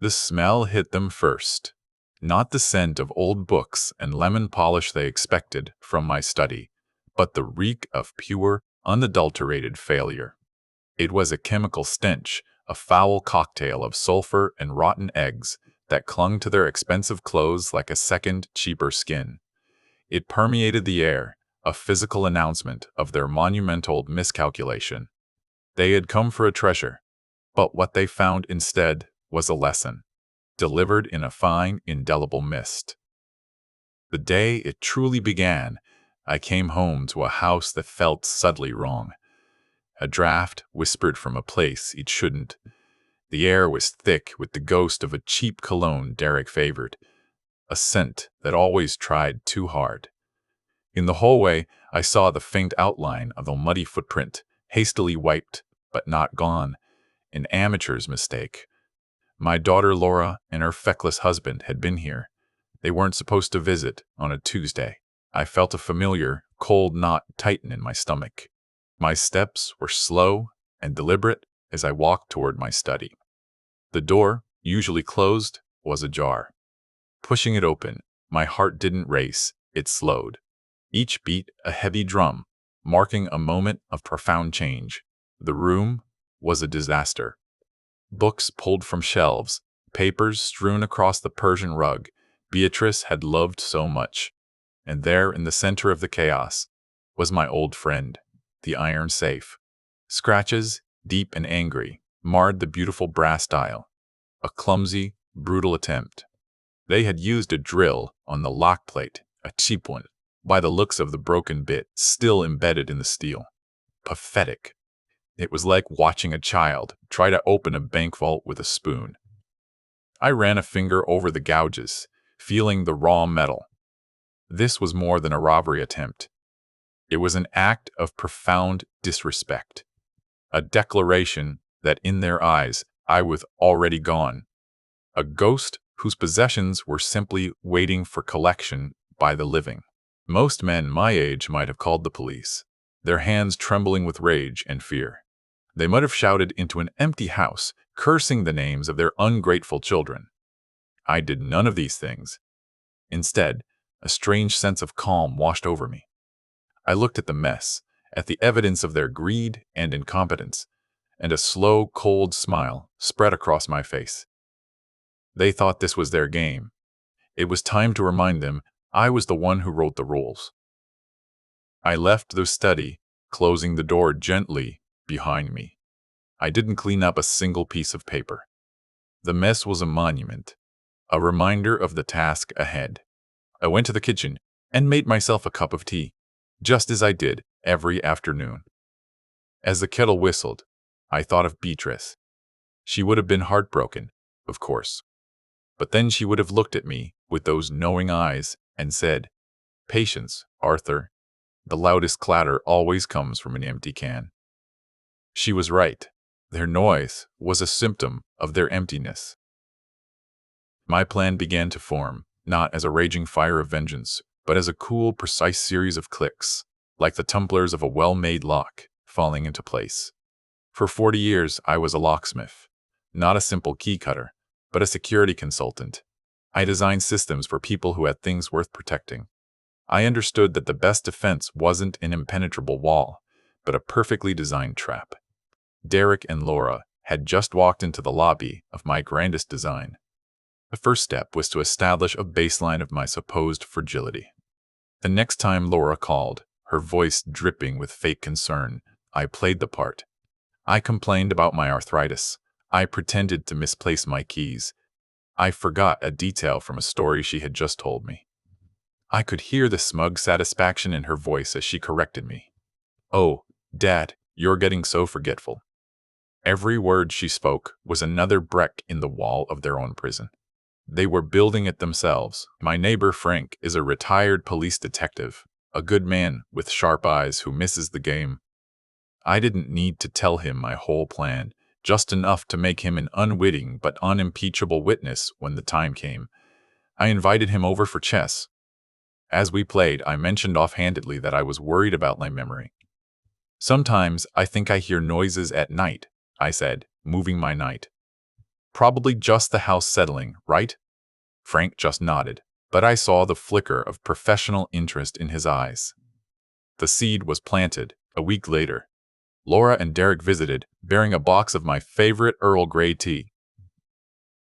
The smell hit them first. Not the scent of old books and lemon polish they expected from my study, but the reek of pure, unadulterated failure. It was a chemical stench, a foul cocktail of sulfur and rotten eggs that clung to their expensive clothes like a second, cheaper skin. It permeated the air, a physical announcement of their monumental miscalculation. They had come for a treasure, but what they found instead was a lesson, delivered in a fine, indelible mist. The day it truly began, I came home to a house that felt subtly wrong. A draft whispered from a place it shouldn't. The air was thick with the ghost of a cheap cologne Derek favored, a scent that always tried too hard. In the hallway, I saw the faint outline of a muddy footprint, hastily wiped, but not gone, an amateur's mistake. My daughter Laura and her feckless husband had been here. They weren't supposed to visit on a Tuesday. I felt a familiar, cold knot tighten in my stomach. My steps were slow and deliberate as I walked toward my study. The door, usually closed, was ajar. Pushing it open, my heart didn't race, it slowed. Each beat a heavy drum, marking a moment of profound change. The room was a disaster. Books pulled from shelves, papers strewn across the Persian rug Beatrice had loved so much. And there, in the center of the chaos, was my old friend, the iron safe. Scratches, deep and angry, marred the beautiful brass dial. A clumsy, brutal attempt. They had used a drill on the lock plate, a cheap one, by the looks of the broken bit still embedded in the steel. Pathetic. It was like watching a child try to open a bank vault with a spoon. I ran a finger over the gouges, feeling the raw metal. This was more than a robbery attempt. It was an act of profound disrespect. A declaration that in their eyes I was already gone. A ghost whose possessions were simply waiting for collection by the living. Most men my age might have called the police, their hands trembling with rage and fear. They might have shouted into an empty house, cursing the names of their ungrateful children. I did none of these things. Instead, a strange sense of calm washed over me. I looked at the mess, at the evidence of their greed and incompetence, and a slow, cold smile spread across my face. They thought this was their game. It was time to remind them I was the one who wrote the rules. I left the study, closing the door gently behind me. I didn't clean up a single piece of paper. The mess was a monument, a reminder of the task ahead. I went to the kitchen and made myself a cup of tea, just as I did every afternoon. As the kettle whistled, I thought of Beatrice. She would have been heartbroken, of course. But then she would have looked at me with those knowing eyes and said, "Patience, Arthur. The loudest clatter always comes from an empty can." She was right. Their noise was a symptom of their emptiness. My plan began to form, not as a raging fire of vengeance, but as a cool, precise series of clicks, like the tumblers of a well-made lock, falling into place. For 40 years, I was a locksmith, not a simple key cutter, but a security consultant. I designed systems for people who had things worth protecting. I understood that the best defense wasn't an impenetrable wall, but a perfectly designed trap. Derek and Laura had just walked into the lobby of my grandest design. The first step was to establish a baseline of my supposed fragility. The next time Laura called, her voice dripping with fake concern, I played the part. I complained about my arthritis. I pretended to misplace my keys. I forgot a detail from a story she had just told me. I could hear the smug satisfaction in her voice as she corrected me. "Oh, Dad, you're getting so forgetful." Every word she spoke was another brick in the wall of their own prison. They were building it themselves. My neighbor Frank is a retired police detective, a good man with sharp eyes who misses the game. I didn't need to tell him my whole plan, just enough to make him an unwitting but unimpeachable witness when the time came. I invited him over for chess. As we played, I mentioned offhandedly that I was worried about my memory. "Sometimes I think I hear noises at night," I said, moving my knight. Probably just the house settling, right? Frank just nodded, but I saw the flicker of professional interest in his eyes. The seed was planted. A week later, Laura and Derek visited, bearing a box of my favorite Earl Grey tea.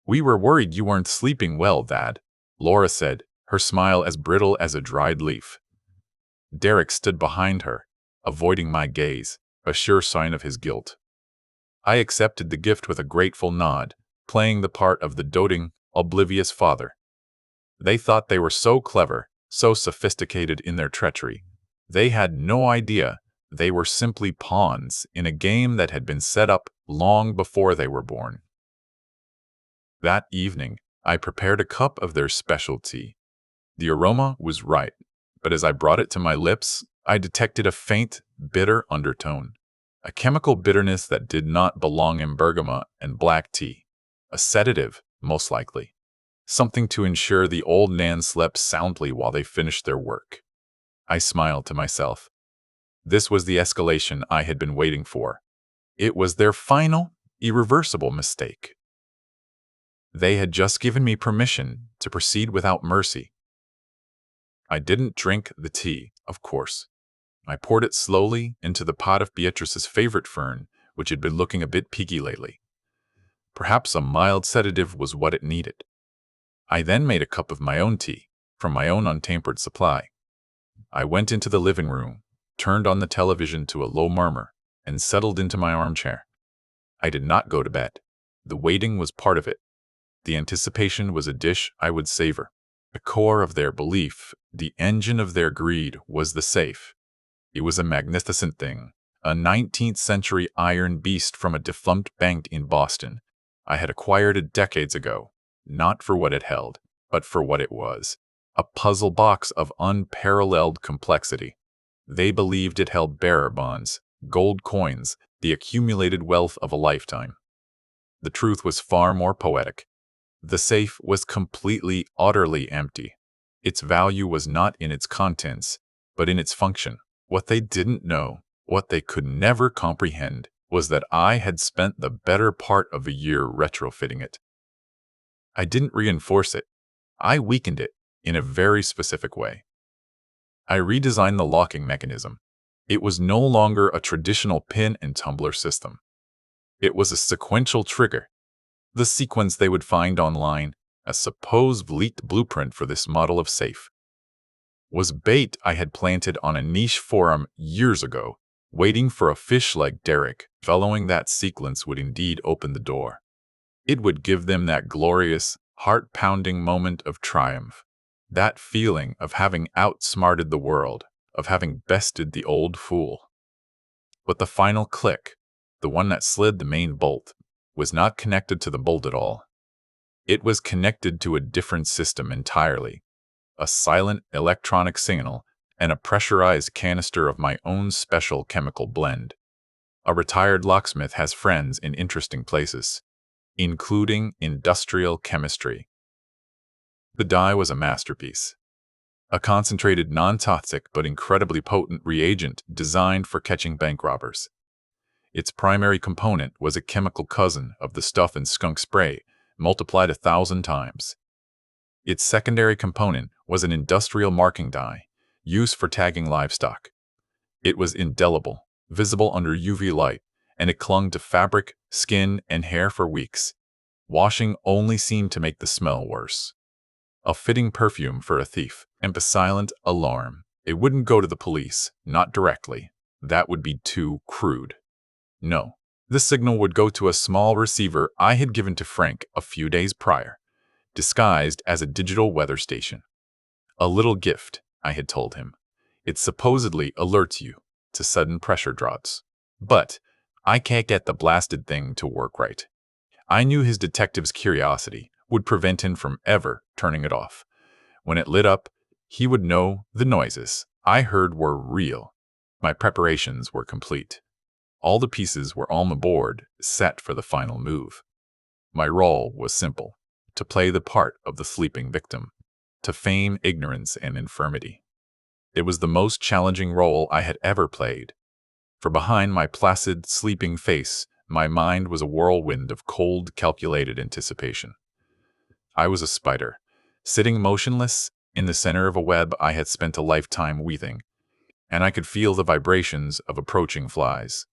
"We were worried you weren't sleeping well, Dad," Laura said, her smile as brittle as a dried leaf. Derek stood behind her, avoiding my gaze, a sure sign of his guilt. I accepted the gift with a grateful nod, playing the part of the doting, oblivious father. They thought they were so clever, so sophisticated in their treachery. They had no idea they were simply pawns in a game that had been set up long before they were born. That evening, I prepared a cup of their special tea. The aroma was right, but as I brought it to my lips, I detected a faint, bitter undertone. A chemical bitterness that did not belong in bergamot and black tea. A sedative, most likely. Something to ensure the old Nan slept soundly while they finished their work. I smiled to myself. This was the escalation I had been waiting for. It was their final, irreversible mistake. They had just given me permission to proceed without mercy. I didn't drink the tea, of course. I poured it slowly into the pot of Beatrice's favorite fern, which had been looking a bit peaky lately. Perhaps a mild sedative was what it needed. I then made a cup of my own tea, from my own untampered supply. I went into the living room, turned on the television to a low murmur, and settled into my armchair. I did not go to bed. The waiting was part of it. The anticipation was a dish I would savor. The core of their belief, the engine of their greed, was the safe. It was a magnificent thing, a 19th century iron beast from a defunct bank in Boston. I had acquired it decades ago, not for what it held, but for what it was. A puzzle box of unparalleled complexity. They believed it held bearer bonds, gold coins, the accumulated wealth of a lifetime. The truth was far more poetic. The safe was completely, utterly empty. Its value was not in its contents, but in its function. What they didn't know, what they could never comprehend, was that I had spent the better part of a year retrofitting it. I didn't reinforce it. I weakened it in a very specific way. I redesigned the locking mechanism. It was no longer a traditional pin and tumbler system. It was a sequential trigger. The sequence they would find online, a supposed leaked blueprint for this model of safe, was bait I had planted on a niche forum years ago, waiting for a fish like Derek. Following that sequence would indeed open the door. It would give them that glorious, heart-pounding moment of triumph, that feeling of having outsmarted the world, of having bested the old fool. But the final click, the one that slid the main bolt, was not connected to the bolt at all. It was connected to a different system entirely. A silent electronic signal, and a pressurized canister of my own special chemical blend. A retired locksmith has friends in interesting places, including industrial chemistry. The dye was a masterpiece. A concentrated, non-toxic but incredibly potent reagent designed for catching bank robbers. Its primary component was a chemical cousin of the stuff in skunk spray, multiplied 1,000 times. Its secondary component was an industrial marking dye, used for tagging livestock. It was indelible, visible under UV light, and it clung to fabric, skin, and hair for weeks. Washing only seemed to make the smell worse. A fitting perfume for a thief, and a silent alarm. It wouldn't go to the police, not directly. That would be too crude. No, the signal would go to a small receiver I had given to Frank a few days prior, disguised as a digital weather station. A little gift, I had told him. It supposedly alerts you to sudden pressure drops. But I can't get the blasted thing to work right. I knew his detective's curiosity would prevent him from ever turning it off. When it lit up, he would know the noises I heard were real. My preparations were complete. All the pieces were on the board, set for the final move. My role was simple: to play the part of the sleeping victim, to feign ignorance and infirmity. It was the most challenging role I had ever played, for behind my placid, sleeping face, My mind was a whirlwind of cold, calculated anticipation. I was a spider, sitting motionless in the center of a web I had spent a lifetime weaving, and I could feel the vibrations of approaching flies.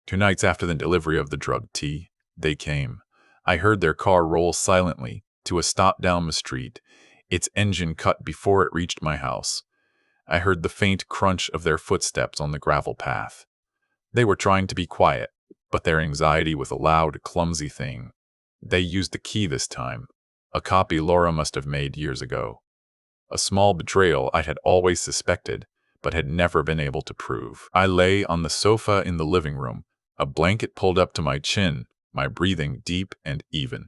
2 nights after the delivery of the drug tea, they came. I heard their car roll silently to a stop down the street, its engine cut before it reached my house. I heard the faint crunch of their footsteps on the gravel path. They were trying to be quiet, but their anxiety was a loud, clumsy thing. They used the key this time, a copy Laura must have made years ago. A small betrayal I had always suspected, but had never been able to prove. I lay on the sofa in the living room, a blanket pulled up to my chin, my breathing deep and even.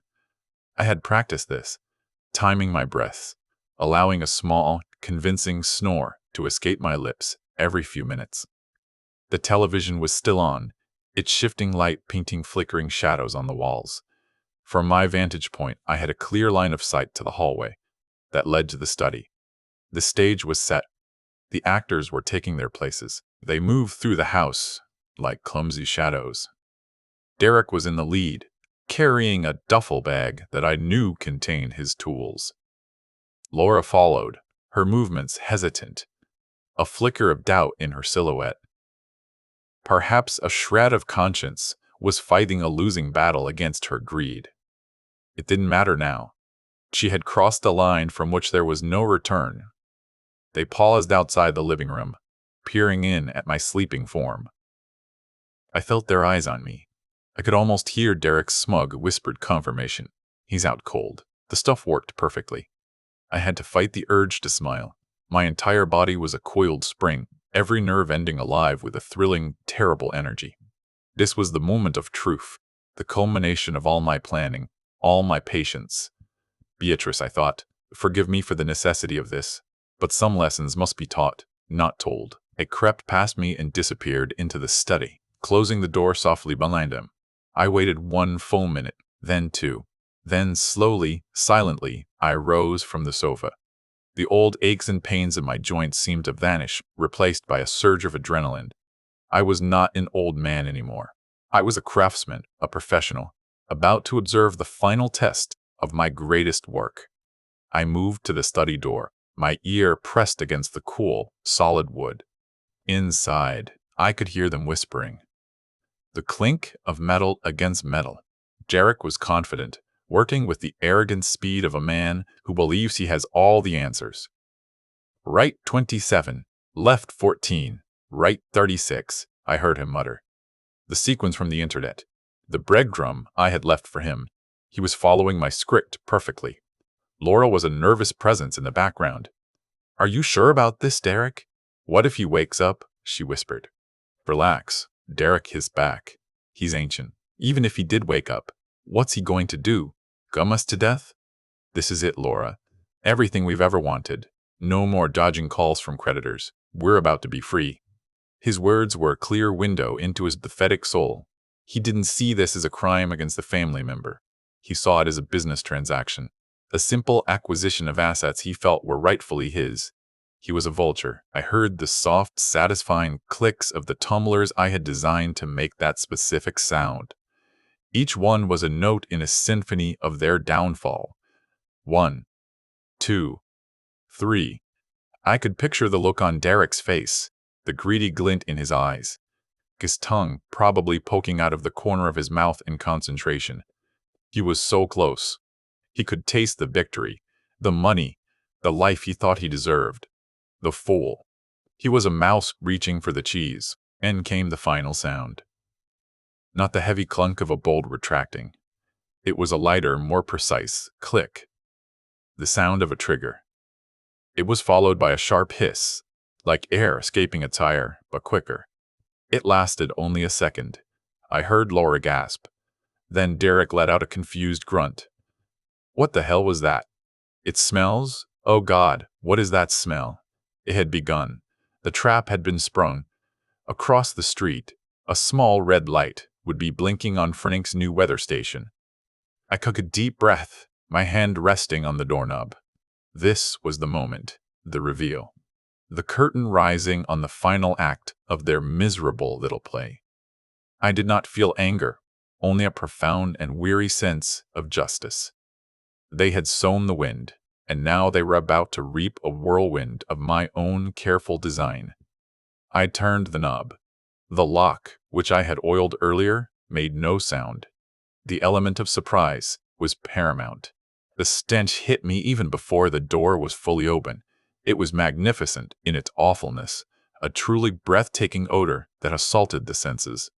I had practiced this, timing my breaths, allowing a small, convincing snore to escape my lips every few minutes. The television was still on, its shifting light painting flickering shadows on the walls. From my vantage point, I had a clear line of sight to the hallway that led to the study. The stage was set. The actors were taking their places. They moved through the house like clumsy shadows. Derek was in the lead, carrying a duffel bag that I knew contained his tools. Laura followed, her movements hesitant, a flicker of doubt in her silhouette. Perhaps a shred of conscience was fighting a losing battle against her greed. It didn't matter now. She had crossed a line from which there was no return. They paused outside the living room, peering in at my sleeping form. I felt their eyes on me. I could almost hear Derek's smug, whispered confirmation. He's out cold. The stuff worked perfectly. I had to fight the urge to smile. My entire body was a coiled spring, every nerve ending alive with a thrilling, terrible energy. This was the moment of truth, the culmination of all my planning, all my patience. Beatrice, I thought, forgive me for the necessity of this, but some lessons must be taught, not told. It crept past me and disappeared into the study, closing the door softly behind him. I waited 1 full minute, then 2. Then slowly, silently, I rose from the sofa. The old aches and pains in my joints seemed to vanish, replaced by a surge of adrenaline. I was not an old man anymore. I was a craftsman, a professional, about to observe the final test of my greatest work. I moved to the study door, my ear pressed against the cool, solid wood. Inside, I could hear them whispering. The clink of metal against metal. Derek was confident, working with the arrogant speed of a man who believes he has all the answers. Right 27, left 14, right 36, I heard him mutter. The sequence from the internet. The breadcrumb I had left for him. He was following my script perfectly. Laura was a nervous presence in the background. Are you sure about this, Derek? What if he wakes up? She whispered. Relax. Derek hissed back. He's ancient. Even if he did wake up, what's he going to do? Gum us to death? This is it, Laura. Everything we've ever wanted. No more dodging calls from creditors. We're about to be free. His words were a clear window into his pathetic soul. He didn't see this as a crime against a family member. He saw it as a business transaction, a simple acquisition of assets he felt were rightfully his. He was a vulture. I heard the soft, satisfying clicks of the tumblers I had designed to make that specific sound. Each one was a note in a symphony of their downfall. 1, 2, 3. I could picture the look on Derek's face, the greedy glint in his eyes, his tongue probably poking out of the corner of his mouth in concentration. He was so close. He could taste the victory, the money, the life he thought he deserved. The fool. He was a mouse reaching for the cheese, and came the final sound. Not the heavy clunk of a bolt retracting. It was a lighter, more precise click. The sound of a trigger. It was followed by a sharp hiss, like air escaping a tire, but quicker. It lasted only a second. I heard Laura gasp. Then Derek let out a confused grunt. What the hell was that? It smells? Oh God, what is that smell? It had begun. The trap had been sprung. Across the street, a small red light would be blinking on Frank's new weather station. I took a deep breath, my hand resting on the doorknob. This was the moment, the reveal. The curtain rising on the final act of their miserable little play. I did not feel anger, only a profound and weary sense of justice. They had sown the wind, and now they were about to reap a whirlwind of my own careful design. I turned the knob. The lock, which I had oiled earlier, made no sound. The element of surprise was paramount. The stench hit me even before the door was fully open. It was magnificent in its awfulness, a truly breathtaking odor that assaulted the senses.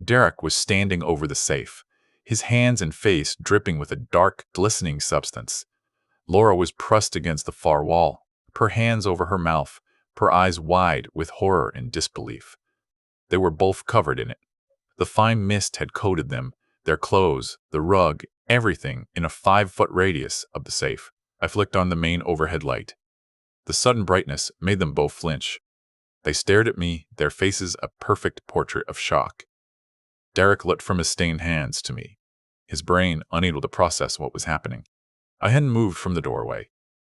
Derek was standing over the safe, his hands and face dripping with a dark, glistening substance. Laura was pressed against the far wall, her hands over her mouth, her eyes wide with horror and disbelief. They were both covered in it. The fine mist had coated them, their clothes, the rug, everything in a 5-foot radius of the safe. I flicked on the main overhead light. The sudden brightness made them both flinch. They stared at me, their faces a perfect portrait of shock. Derek looked from his stained hands to me, his brain unable to process what was happening. I hadn't moved from the doorway.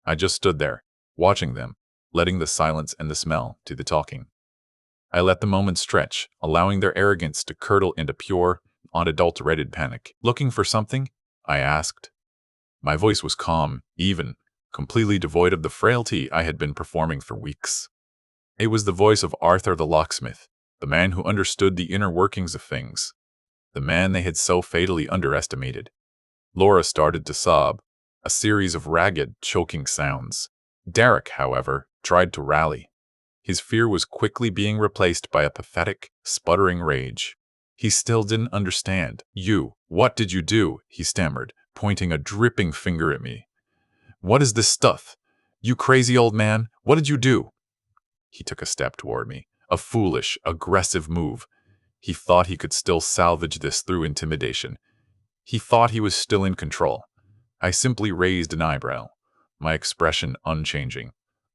I just stood there, watching them, letting the silence and the smell do the talking. I let the moment stretch, allowing their arrogance to curdle into pure, unadulterated panic. "Looking for something?" I asked. My voice was calm, even, completely devoid of the frailty I had been performing for weeks. It was the voice of Arthur the locksmith, the man who understood the inner workings of things, the man they had so fatally underestimated. Laura started to sob, a series of ragged, choking sounds. Derek, however, tried to rally. His fear was quickly being replaced by a pathetic, sputtering rage. He still didn't understand. What did you do?" he stammered, pointing a dripping finger at me. "What is this stuff? You crazy old man, what did you do?" He took a step toward me, a foolish, aggressive move. He thought he could still salvage this through intimidation. He thought he was still in control. I simply raised an eyebrow, my expression unchanging.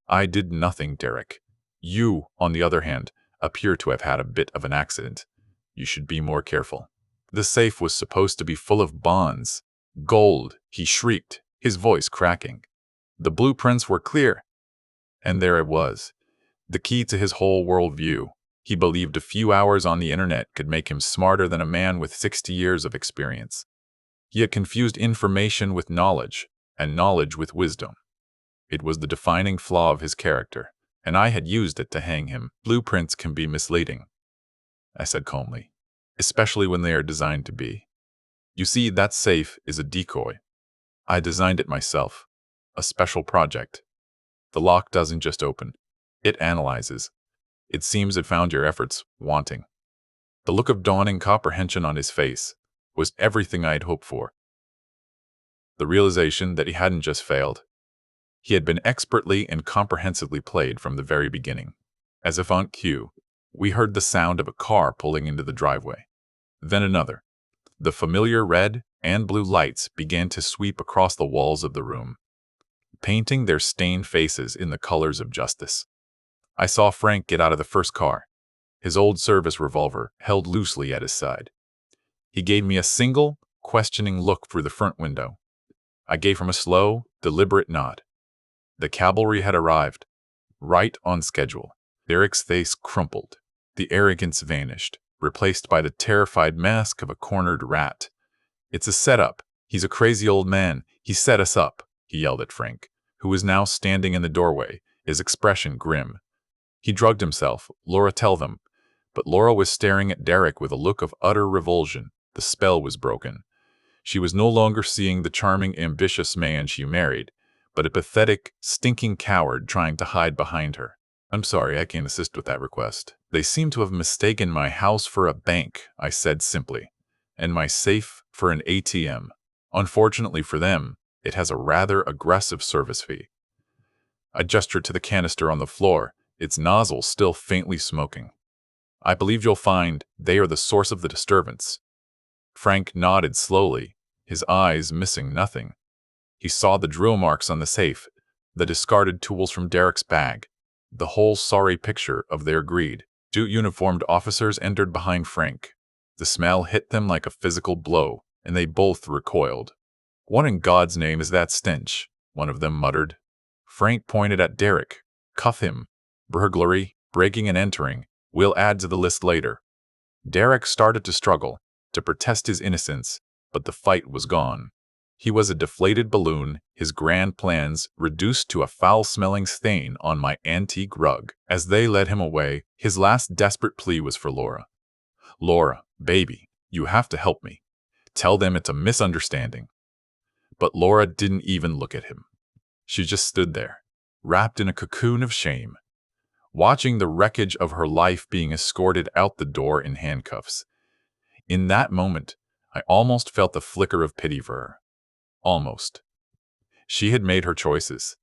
"I did nothing, Derek. You, on the other hand, appear to have had a bit of an accident. You should be more careful." The safe was supposed to be full of bonds. "Gold," he shrieked, his voice cracking. The blueprints were clear. And there it was, the key to his whole worldview. He believed a few hours on the internet could make him smarter than a man with 60 years of experience. He had confused information with knowledge, and knowledge with wisdom. It was the defining flaw of his character, and I had used it to hang him. "Blueprints can be misleading," I said calmly, "especially when they are designed to be. You see, that safe is a decoy. I designed it myself, a special project. The lock doesn't just open, it analyzes. It seems it found your efforts wanting." The look of dawning comprehension on his face was everything I had hoped for. The realization that he hadn't just failed. He had been expertly and comprehensively played from the very beginning. As if on cue, we heard the sound of a car pulling into the driveway. Then another. The familiar red and blue lights began to sweep across the walls of the room, painting their stained faces in the colors of justice. I saw Frank get out of the first car, his old service revolver held loosely at his side. He gave me a single, questioning look through the front window. I gave him a slow, deliberate nod. The cavalry had arrived, right on schedule. Derek's face crumpled. The arrogance vanished, replaced by the terrified mask of a cornered rat. "It's a setup. He's a crazy old man. He set us up," he yelled at Frank, who was now standing in the doorway, his expression grim. "He drugged himself, Laura tell them." But Laura was staring at Derek with a look of utter revulsion. The spell was broken. She was no longer seeing the charming, ambitious man she married, but a pathetic, stinking coward trying to hide behind her. "I'm sorry, I can't assist with that request. They seem to have mistaken my house for a bank," I said simply, "and my safe for an ATM. Unfortunately for them, it has a rather aggressive service fee." I gestured to the canister on the floor, its nozzle still faintly smoking. "I believe you'll find they are the source of the disturbance." Frank nodded slowly, his eyes missing nothing. He saw the drill marks on the safe, the discarded tools from Derek's bag, the whole sorry picture of their greed. Two uniformed officers entered behind Frank. The smell hit them like a physical blow, and they both recoiled. "What in God's name is that stench?" one of them muttered. Frank pointed at Derek. "Cuff him. Burglary, breaking and entering. We'll add to the list later." Derek started to struggle, to protest his innocence, but the fight was gone. He was a deflated balloon, his grand plans reduced to a foul-smelling stain on my antique rug. As they led him away, his last desperate plea was for Laura. "Laura, baby, you have to help me. Tell them it's a misunderstanding." But Laura didn't even look at him. She just stood there, wrapped in a cocoon of shame, watching the wreckage of her life being escorted out the door in handcuffs. In that moment, I almost felt the flicker of pity for her. Almost. She had made her choices,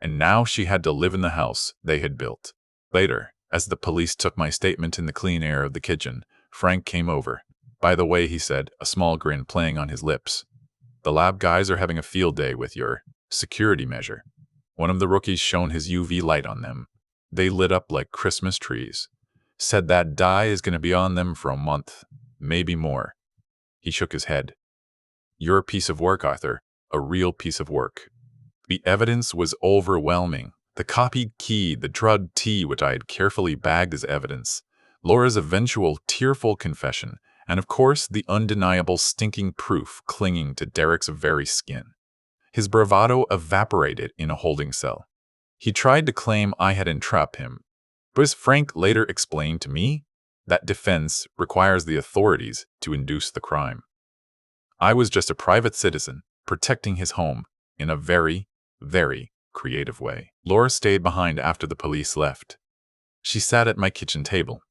and now she had to live in the house they had built. Later, as the police took my statement in the clean air of the kitchen, Frank came over. "By the way," he said, a small grin playing on his lips, "the lab guys are having a field day with your security measure." One of the rookies shone his UV light on them. They lit up like Christmas trees. "Said that dye is going to be on them for a month, maybe more." He shook his head. "You're a piece of work, Arthur. A real piece of work." The evidence was overwhelming. The copied key, the drugged tea which I had carefully bagged as evidence, Laura's eventual tearful confession, and of course the undeniable stinking proof clinging to Derek's very skin. His bravado evaporated in a holding cell. He tried to claim I had entrapped him, but as Frank later explained to me, that defense requires the authorities to induce the crime. I was just a private citizen protecting his home in a very, very creative way. Laura stayed behind after the police left. She sat at my kitchen table,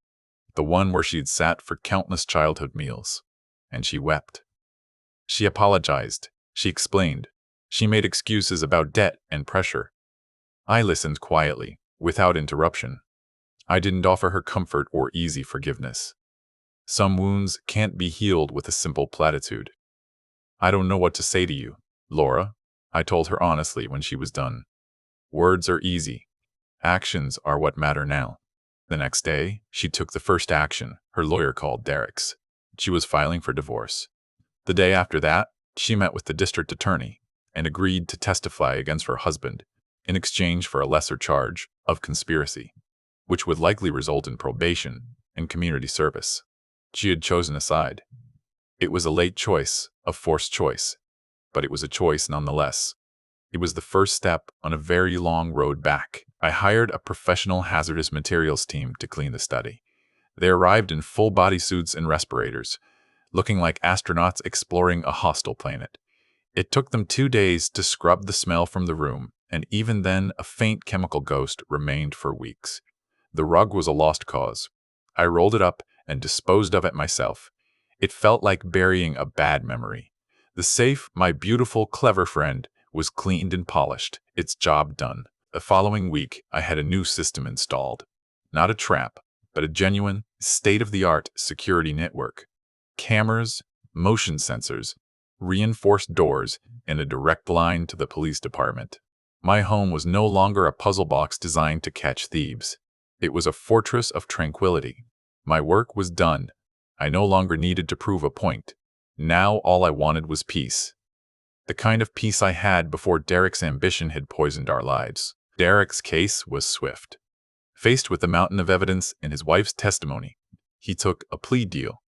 the one where she'd sat for countless childhood meals, and she wept. She apologized. She explained. She made excuses about debt and pressure. I listened quietly, without interruption. I didn't offer her comfort or easy forgiveness. Some wounds can't be healed with a simple platitude. "I don't know what to say to you, Laura," I told her honestly when she was done. "Words are easy. Actions are what matter now." The next day, she took the first action her lawyer called Derek's. She was filing for divorce. The day after that, she met with the district attorney and agreed to testify against her husband in exchange for a lesser charge of conspiracy, which would likely result in probation and community service. She had chosen a side. It was a late choice, a forced choice, but it was a choice nonetheless. It was the first step on a very long road back. I hired a professional hazardous materials team to clean the study. They arrived in full bodysuits and respirators, looking like astronauts exploring a hostile planet. It took them 2 days to scrub the smell from the room, and even then a faint chemical ghost remained for weeks. The rug was a lost cause. I rolled it up and disposed of it myself. It felt like burying a bad memory. The safe, my beautiful, clever friend, was cleaned and polished, its job done. The following week, I had a new system installed. Not a trap, but a genuine, state-of-the-art security network. Cameras, motion sensors, reinforced doors, and a direct line to the police department. My home was no longer a puzzle box designed to catch thieves. It was a fortress of tranquility. My work was done. I no longer needed to prove a point. Now all I wanted was peace. The kind of peace I had before Derek's ambition had poisoned our lives. Derek's case was swift. Faced with the mountain of evidence and his wife's testimony, he took a plea deal.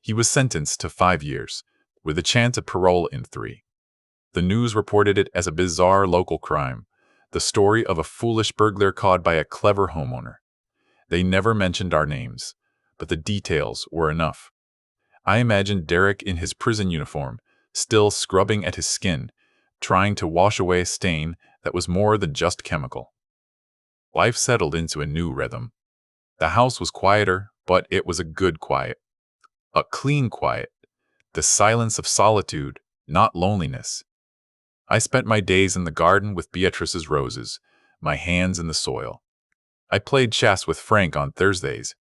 He was sentenced to 5 years, with a chance of parole in 3. The news reported it as a bizarre local crime, the story of a foolish burglar caught by a clever homeowner. They never mentioned our names, but the details were enough. I imagined Derek in his prison uniform, still scrubbing at his skin, trying to wash away a stain that was more than just chemical. Life settled into a new rhythm. The house was quieter, but it was a good quiet. A clean quiet. The silence of solitude, not loneliness. I spent my days in the garden with Beatrice's roses, my hands in the soil. I played chess with Frank on Thursdays.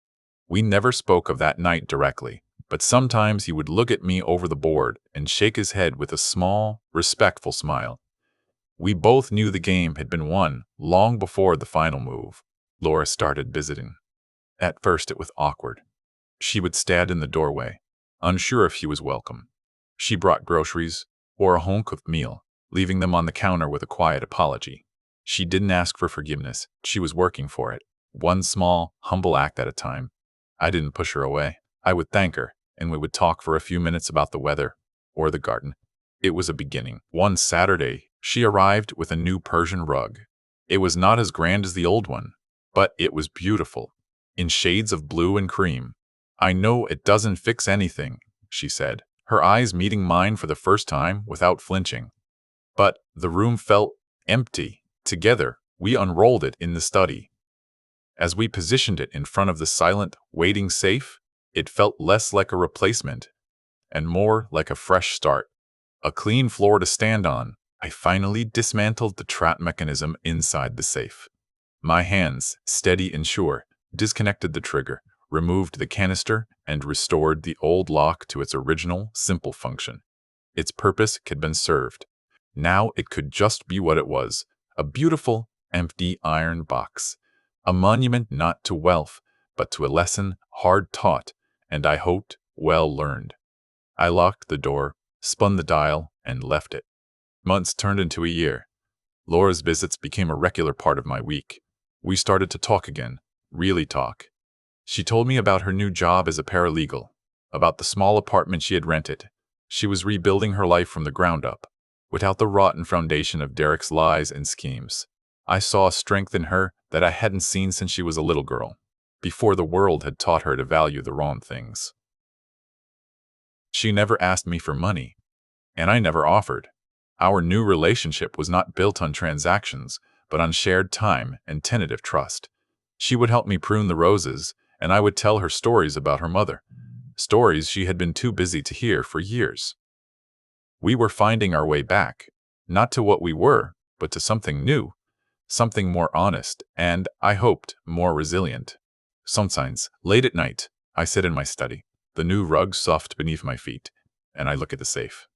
We never spoke of that night directly, but sometimes he would look at me over the board and shake his head with a small, respectful smile. We both knew the game had been won long before the final move. Laura started visiting. At first it was awkward. She would stand in the doorway, unsure if he was welcome. She brought groceries or a home-cooked meal, leaving them on the counter with a quiet apology. She didn't ask for forgiveness. She was working for it, one small, humble act at a time. I didn't push her away. I would thank her, and we would talk for a few minutes about the weather or the garden. It was a beginning. One Saturday, she arrived with a new Persian rug. It was not as grand as the old one, but it was beautiful, in shades of blue and cream. "I know it doesn't fix anything," she said, her eyes meeting mine for the first time without flinching. But the room felt empty. Together, we unrolled it in the study. As we positioned it in front of the silent, waiting safe, it felt less like a replacement and more like a fresh start. A clean floor to stand on. I finally dismantled the trap mechanism inside the safe. My hands, steady and sure, disconnected the trigger, removed the canister, and restored the old lock to its original, simple function. Its purpose had been served. Now it could just be what it was, a beautiful, empty iron box. A monument not to wealth, but to a lesson hard taught, and I hoped well learned. I locked the door, spun the dial, and left it. Months turned into a year. Laura's visits became a regular part of my week. We started to talk again, really talk. She told me about her new job as a paralegal, about the small apartment she had rented. She was rebuilding her life from the ground up, without the rotten foundation of Derek's lies and schemes. I saw a strength in her that I hadn't seen since she was a little girl, before the world had taught her to value the wrong things. She never asked me for money, and I never offered. Our new relationship was not built on transactions, but on shared time and tentative trust. She would help me prune the roses, and I would tell her stories about her mother, stories she had been too busy to hear for years. We were finding our way back, not to what we were, but to something new, something more honest, and, I hoped, more resilient. Sometimes, late at night, I sit in my study, the new rug soft beneath my feet, and I look at the safe.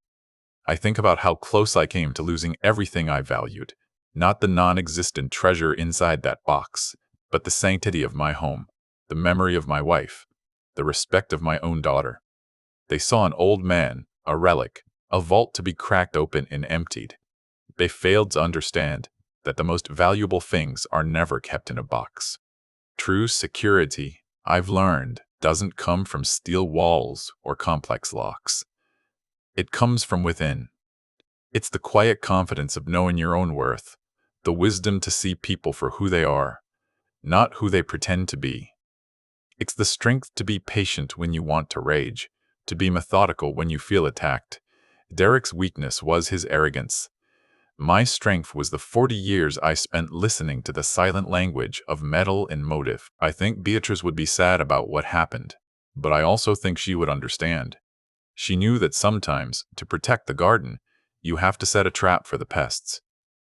I think about how close I came to losing everything I valued, not the non-existent treasure inside that box, but the sanctity of my home, the memory of my wife, the respect of my own daughter. They saw an old man, a relic, a vault to be cracked open and emptied. They failed to understand that the most valuable things are never kept in a box. True security, I've learned, doesn't come from steel walls or complex locks. It comes from within. It's the quiet confidence of knowing your own worth, the wisdom to see people for who they are, not who they pretend to be. It's the strength to be patient when you want to rage, to be methodical when you feel attacked. Derek's weakness was his arrogance. My strength was the 40 years I spent listening to the silent language of metal and motive. I think Beatrice would be sad about what happened, but I also think she would understand. She knew that sometimes, to protect the garden, you have to set a trap for the pests.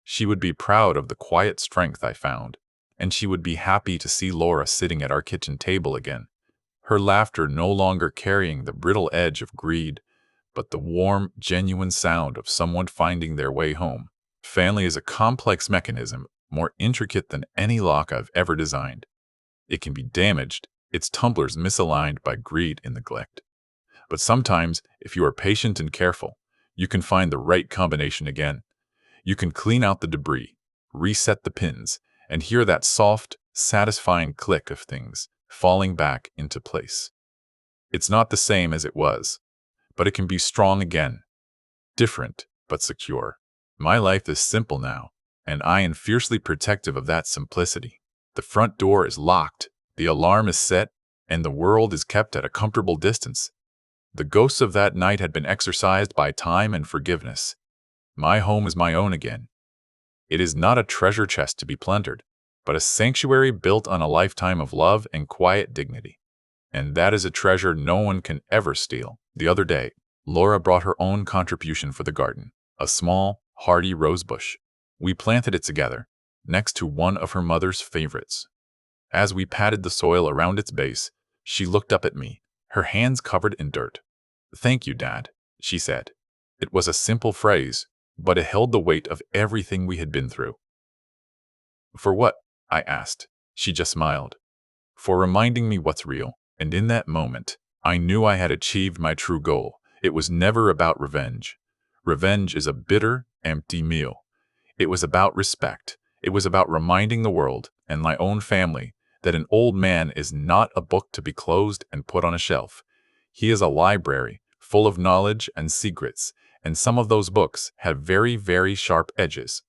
She would be proud of the quiet strength I found, and she would be happy to see Laura sitting at our kitchen table again, her laughter no longer carrying the brittle edge of greed, but the warm, genuine sound of someone finding their way home. Family is a complex mechanism, more intricate than any lock I've ever designed. It can be damaged, its tumblers misaligned by greed and neglect. But sometimes, if you are patient and careful, you can find the right combination again. You can clean out the debris, reset the pins, and hear that soft, satisfying click of things falling back into place. It's not the same as it was, but it can be strong again. Different, but secure. My life is simple now, and I am fiercely protective of that simplicity. The front door is locked, the alarm is set, and the world is kept at a comfortable distance. The ghosts of that night had been exorcised by time and forgiveness. My home is my own again. It is not a treasure chest to be plundered, but a sanctuary built on a lifetime of love and quiet dignity. And that is a treasure no one can ever steal. The other day, Laura brought her own contribution for the garden, a small, hardy rosebush. We planted it together, next to one of her mother's favorites. As we patted the soil around its base, she looked up at me, her hands covered in dirt. "Thank you, Dad," she said. It was a simple phrase, but it held the weight of everything we had been through. "For what?" I asked. She just smiled. "For reminding me what's real." And in that moment, I knew I had achieved my true goal. It was never about revenge. Revenge is a bitter, empty meal. It was about respect. It was about reminding the world, and my own family, that an old man is not a book to be closed and put on a shelf. He is a library full of knowledge and secrets, and some of those books have very, very sharp edges.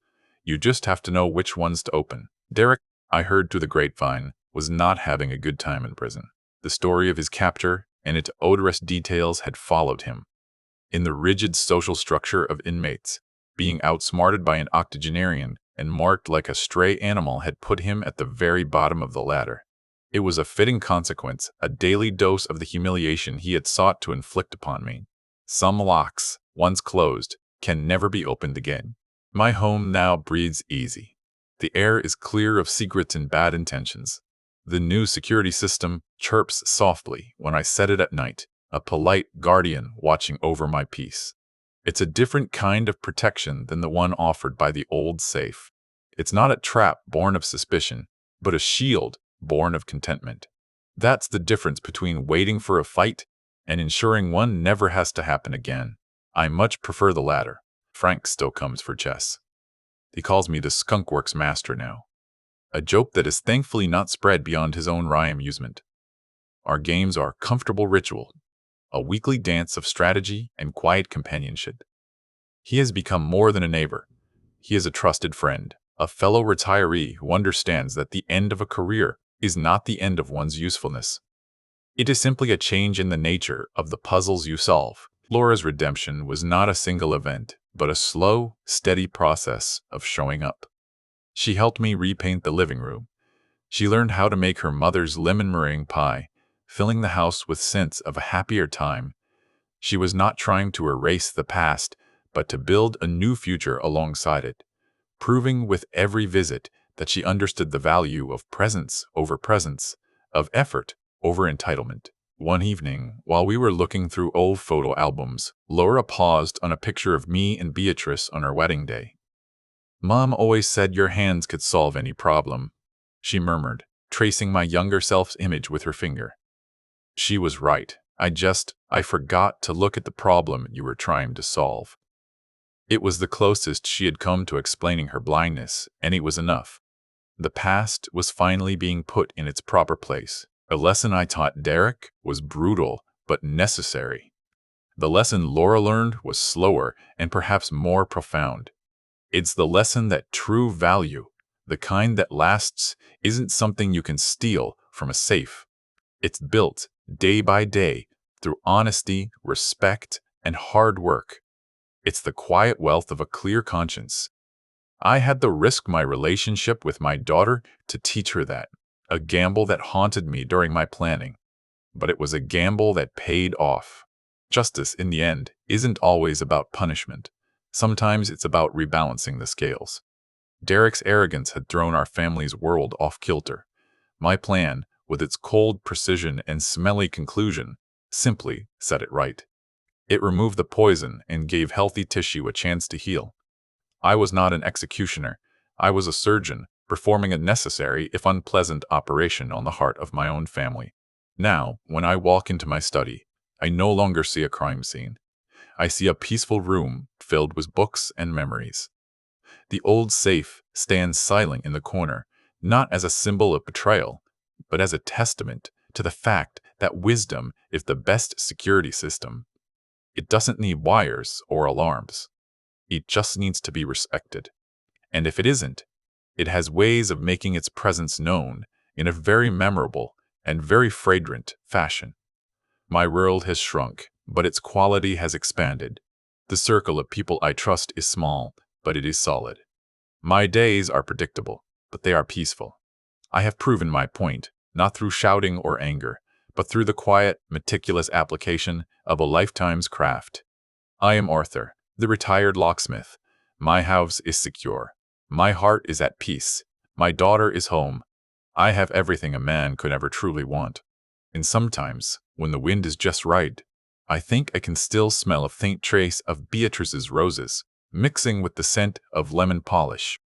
You just have to know which ones to open. Derek, I heard through the grapevine, was not having a good time in prison. The story of his capture and its odorous details had followed him. In the rigid social structure of inmates, being outsmarted by an octogenarian and marked like a stray animal had put him at the very bottom of the ladder. It was a fitting consequence, a daily dose of the humiliation he had sought to inflict upon me. Some locks, once closed, can never be opened again. My home now breathes easy. The air is clear of secrets and bad intentions. The new security system chirps softly when I set it at night, a polite guardian watching over my peace. It's a different kind of protection than the one offered by the old safe. It's not a trap born of suspicion, but a shield born of contentment. That's the difference between waiting for a fight and ensuring one never has to happen again. I much prefer the latter. Frank still comes for chess. He calls me the skunkworks master now, a joke that is thankfully not spread beyond his own wry amusement. Our games are a comfortable ritual, a weekly dance of strategy and quiet companionship. He has become more than a neighbor. He is a trusted friend, a fellow retiree who understands that the end of a career is not the end of one's usefulness. It is simply a change in the nature of the puzzles you solve. Laura's redemption was not a single event, but a slow, steady process of showing up. She helped me repaint the living room. She learned how to make her mother's lemon meringue pie, filling the house with scents of a happier time. She was not trying to erase the past, but to build a new future alongside it, proving with every visit that she understood the value of presence over presence, of effort over entitlement. One evening, while we were looking through old photo albums, Laura paused on a picture of me and Beatrice on our wedding day. "Mom always said your hands could solve any problem," she murmured, tracing my younger self's image with her finger. She was right. I forgot to look at the problem you were trying to solve. It was the closest she had come to explaining her blindness, and it was enough. The past was finally being put in its proper place. A lesson I taught Derek was brutal, but necessary. The lesson Laura learned was slower and perhaps more profound. It's the lesson that true value, the kind that lasts, isn't something you can steal from a safe. It's built, day by day, through honesty, respect, and hard work. It's the quiet wealth of a clear conscience. I had to risk my relationship with my daughter to teach her that, a gamble that haunted me during my planning. But it was a gamble that paid off. Justice, in the end, isn't always about punishment. Sometimes it's about rebalancing the scales. Derek's arrogance had thrown our family's world off kilter. My plan, with its cold precision and smelly conclusion, simply set it right. It removed the poison and gave healthy tissue a chance to heal. I was not an executioner. I was a surgeon, performing a necessary, if unpleasant, operation on the heart of my own family. Now, when I walk into my study, I no longer see a crime scene. I see a peaceful room filled with books and memories. The old safe stands silent in the corner, not as a symbol of betrayal, but as a testament to the fact that wisdom is the best security system. It doesn't need wires or alarms. It just needs to be respected. And if it isn't, it has ways of making its presence known in a very memorable and very fragrant fashion. My world has shrunk, but its quality has expanded. The circle of people I trust is small, but it is solid. My days are predictable, but they are peaceful. I have proven my point, not through shouting or anger, but through the quiet, meticulous application of a lifetime's craft. I am Arthur, the retired locksmith. My house is secure. My heart is at peace. My daughter is home. I have everything a man could ever truly want. And sometimes, when the wind is just right, I think I can still smell a faint trace of Beatrice's roses, mixing with the scent of lemon polish.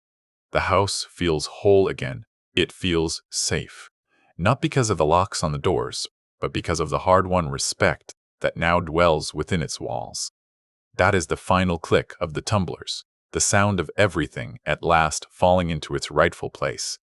The house feels whole again. It feels safe. Not because of the locks on the doors, but because of the hard-won respect that now dwells within its walls. That is the final click of the tumblers, the sound of everything at last falling into its rightful place.